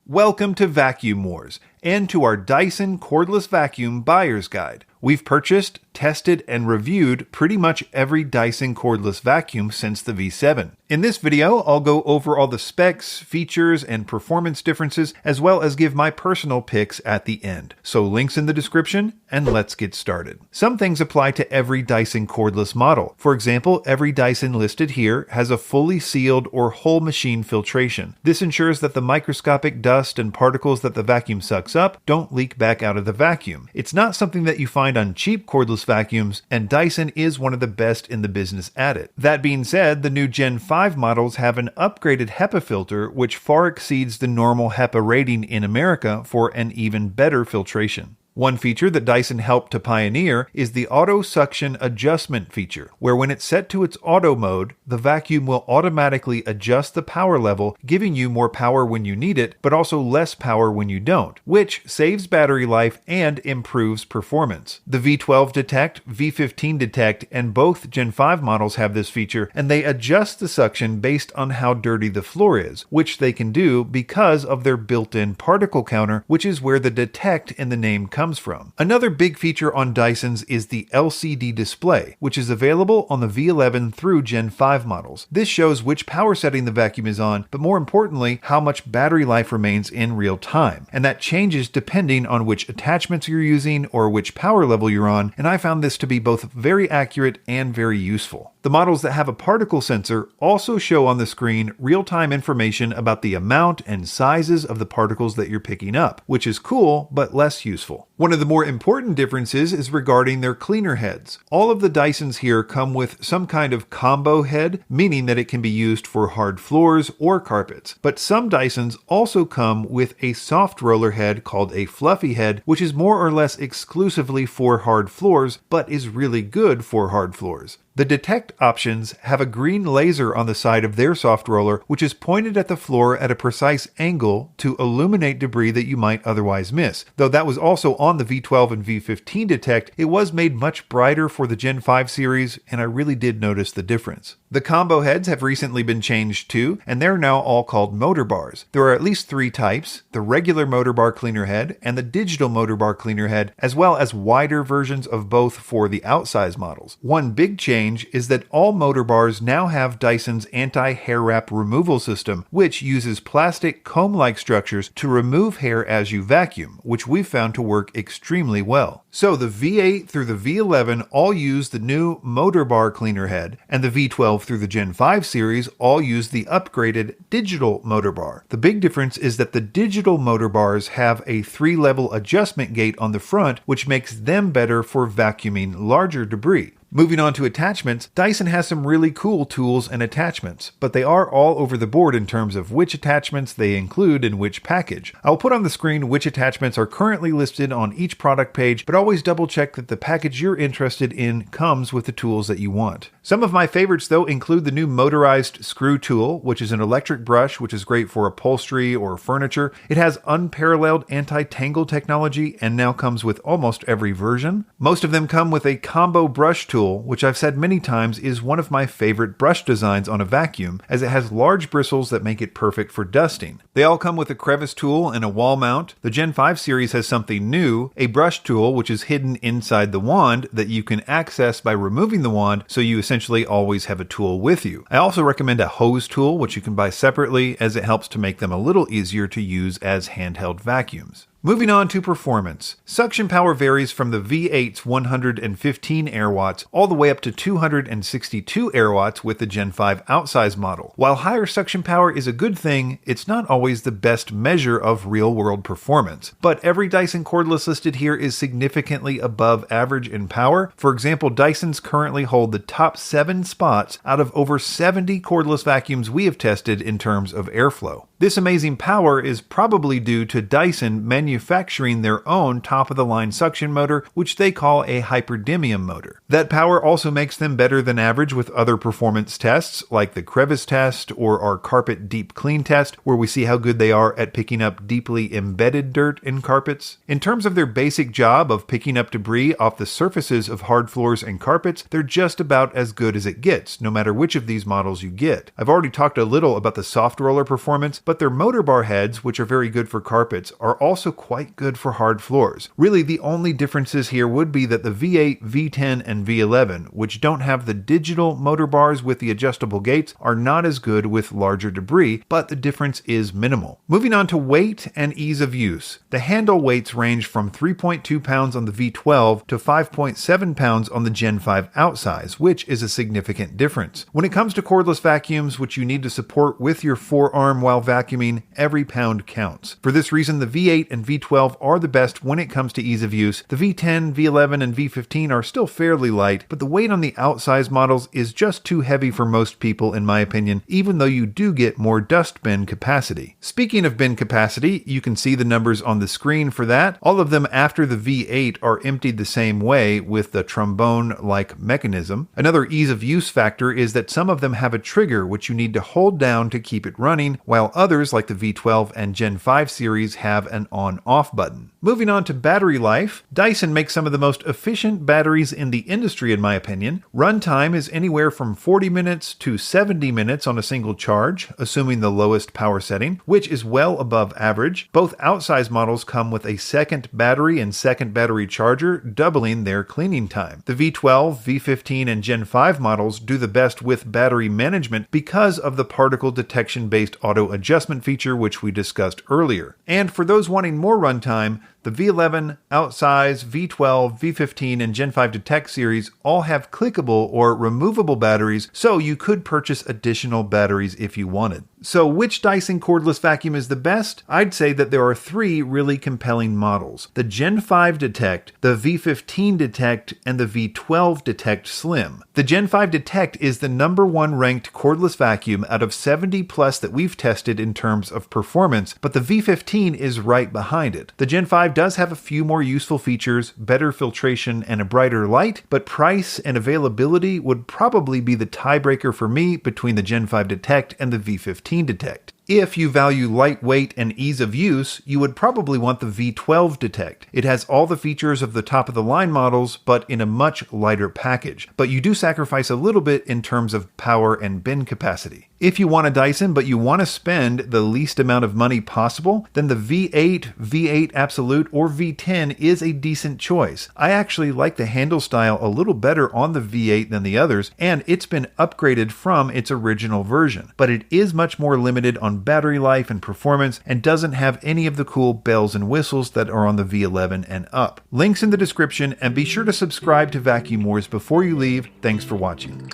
Welcome to Vacuum Wars and to our Dyson Cordless Vacuum Buyer's Guide. We've purchased, tested, and reviewed pretty much every Dyson cordless vacuum since the V7. In this video, I'll go over all the specs, features, and performance differences, as well as give my personal picks at the end. So links in the description, and let's get started. Some things apply to every Dyson cordless model. For example, every Dyson listed here has a fully sealed or whole machine filtration. This ensures that the microscopic dust and particles that the vacuum sucks up don't leak back out of the vacuum. It's not something that you find on cheap cordless vacuums, and Dyson is one of the best in the business at it. That being said, the new Gen 5 models have an upgraded HEPA filter which far exceeds the normal HEPA rating in America for an even better filtration. One feature that Dyson helped to pioneer is the auto suction adjustment feature, where when it's set to its auto mode, the vacuum will automatically adjust the power level, giving you more power when you need it, but also less power when you don't, which saves battery life and improves performance. The V12 Detect, V15 Detect, and both Gen 5 models have this feature, and they adjust the suction based on how dirty the floor is, which they can do because of their built-in particle counter, which is where the Detect in the name comes from. Another big feature on Dyson's is the LCD display, which is available on the V11 through Gen 5 models. This shows which power setting the vacuum is on, but more importantly, how much battery life remains in real time. And that changes depending on which attachments you're using or which power level you're on, and I found this to be both very accurate and very useful. The models that have a particle sensor also show on the screen real-time information about the amount and sizes of the particles that you're picking up, which is cool, but less useful. One of the more important differences is regarding their cleaner heads. All of the Dysons here come with some kind of combo head, meaning that it can be used for hard floors or carpets. But some Dysons also come with a soft roller head called a fluffy head, which is more or less exclusively for hard floors, but is really good for hard floors. The Detect options have a green laser on the side of their soft roller, which is pointed at the floor at a precise angle to illuminate debris that you might otherwise miss. Though that was also on the V12 and V15 Detect, it was made much brighter for the Gen 5 series, and I really did notice the difference. The combo heads have recently been changed too, and they're now all called motor bars. There are at least three types: the regular motor bar cleaner head and the digital motor bar cleaner head, as well as wider versions of both for the outsize models. One big change is that all motor bars now have Dyson's anti-hair wrap removal system, which uses plastic comb-like structures to remove hair as you vacuum, which we've found to work extremely well. So the V8 through the V11 all use the new motor bar cleaner head, and the V12 through the Gen 5 series all use the upgraded digital motor bar. The big difference is that the digital motor bars have a 3-level adjustment gate on the front, which makes them better for vacuuming larger debris. Moving on to attachments, Dyson has some really cool tools and attachments, but they are all over the board in terms of which attachments they include in which package. I'll put on the screen which attachments are currently listed on each product page, but always double check that the package you're interested in comes with the tools that you want. Some of my favorites though include the new motorized screw tool, which is an electric brush which is great for upholstery or furniture. It has unparalleled anti-tangle technology and now comes with almost every version. Most of them come with a combo brush tool, which I've said many times is one of my favorite brush designs on a vacuum, as it has large bristles that make it perfect for dusting. They all come with a crevice tool and a wall mount. The Gen 5 series has something new, a brush tool which is hidden inside the wand that you can access by removing the wand, so you essentially always have a tool with you. I also recommend a hose tool, which you can buy separately, as it helps to make them a little easier to use as handheld vacuums. Moving on to performance. Suction power varies from the V8's 115 air watts all the way up to 262 air watts with the Gen 5 outsize model. While higher suction power is a good thing, it's not always the best measure of real-world performance. But every Dyson cordless listed here is significantly above average in power. For example, Dysons currently hold the top 7 spots out of over 70 cordless vacuums we have tested in terms of airflow. This amazing power is probably due to Dyson manufacturing their own top-of-the-line suction motor, which they call a hyperdymium motor. That power also makes them better than average with other performance tests, like the crevice test or our carpet deep clean test, where we see how good they are at picking up deeply embedded dirt in carpets. In terms of their basic job of picking up debris off the surfaces of hard floors and carpets, they're just about as good as it gets, no matter which of these models you get. I've already talked a little about the soft roller performance, but but their motor bar heads, which are very good for carpets, are also quite good for hard floors. Really, the only differences here would be that the V8, V10, and V11, which don't have the digital motor bars with the adjustable gates, are not as good with larger debris, but the difference is minimal. Moving on to weight and ease of use. The handle weights range from 3.2 pounds on the V12 to 5.7 pounds on the Gen 5 outsize, which is a significant difference. When it comes to cordless vacuums, which you need to support with your forearm while vacuuming, every pound counts. For this reason, the V8 and V12 are the best when it comes to ease of use. The V10, V11, and V15 are still fairly light, but the weight on the outsize models is just too heavy for most people in my opinion, even though you do get more dust bin capacity. Speaking of bin capacity, you can see the numbers on the screen for that. All of them after the V8 are emptied the same way with the trombone-like mechanism. Another ease of use factor is that some of them have a trigger which you need to hold down to keep it running, while others like the V12 and Gen 5 series have an on-off button. Moving on to battery life, Dyson makes some of the most efficient batteries in the industry in my opinion. Runtime is anywhere from 40 minutes to 70 minutes on a single charge, assuming the lowest power setting, which is well above average. Both outsize models come with a second battery and second battery charger, doubling their cleaning time. The V12, V15, and Gen 5 models do the best with battery management because of the particle detection-based auto adjustment feature which we discussed earlier. And for those wanting more runtime, the V11, Outsize, V12, V15, and Gen 5 Detect series all have clickable or removable batteries, so you could purchase additional batteries if you wanted. So which Dyson cordless vacuum is the best? I'd say that there are three really compelling models: the Gen 5 Detect, the V15 Detect, and the V12 Detect Slim. The Gen 5 Detect is the #1 ranked cordless vacuum out of 70 plus that we've tested in terms of performance, but the V15 is right behind it. The Gen 5 does have a few more useful features, better filtration, and a brighter light, but price and availability would probably be the tiebreaker for me between the Gen 5 Detect and the V15 Detect. If you value lightweight and ease of use, you would probably want the V12 Detect. It has all the features of the top-of-the-line models, but in a much lighter package. But you do sacrifice a little bit in terms of power and bin capacity. If you want a Dyson, but you want to spend the least amount of money possible, then the V8, V8 Absolute, or V10 is a decent choice. I actually like the handle style a little better on the V8 than the others, and it's been upgraded from its original version. But it is much more limited on battery life and performance, and doesn't have any of the cool bells and whistles that are on the V11 and up. Links in the description, and be sure to subscribe to Vacuum Wars before you leave. Thanks for watching.